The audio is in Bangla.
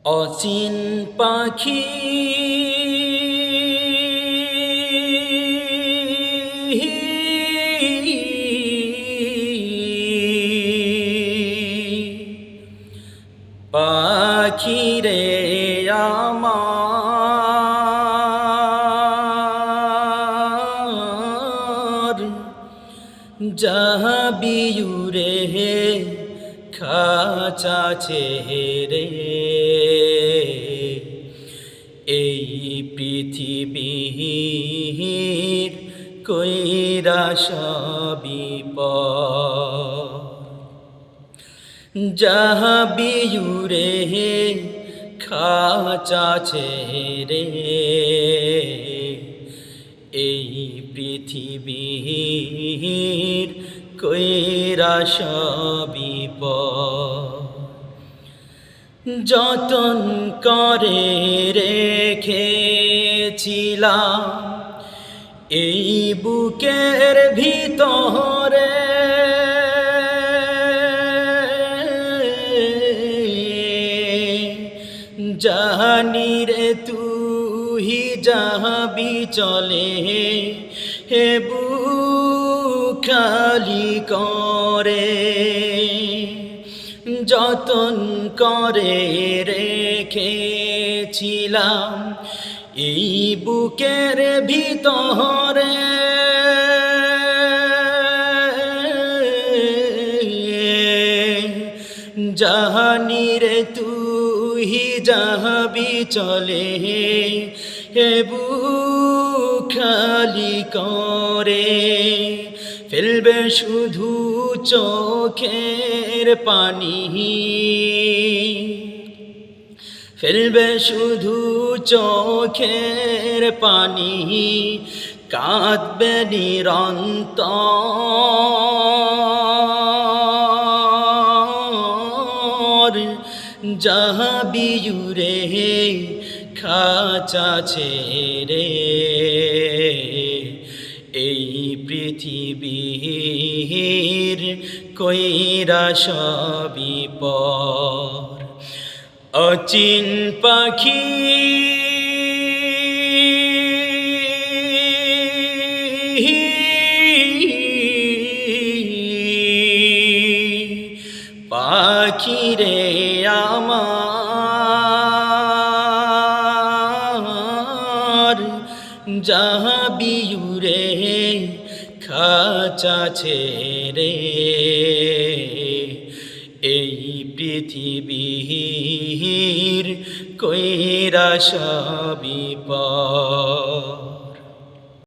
অচিন পাখি পাখিরে আমার যাবি উড়ে খাঁচা ছেড়ে এই পৃথিবীর কইরা সবই পর যাবি উড়ে খাঁচা ছেড়ে এই পৃথিবীর কইরা সবই পর যতন করে রেখেছিলাম এই বুকের ভিতরে জানি রে তুই যাবি চলে হে বুক খালি করে যতন করে রেখেছিলাম এই বুকের ভিতরে জানি রে তুই যাবি চলে হে বুক খালি করে ফেলবে শুধু চোখের পানি ফেলবে শুধু চোখের পানি কাঁদবে নিরন্তর যাবি উড়ে খাঁচা ছেড়ে এই পৃথিবীর কইরা সবই পর অচিন পাখি পাখিরে আমার যাবি উড়ে খাঁচা ছেড়ে এই পৃথিবীর কইরা সবই পর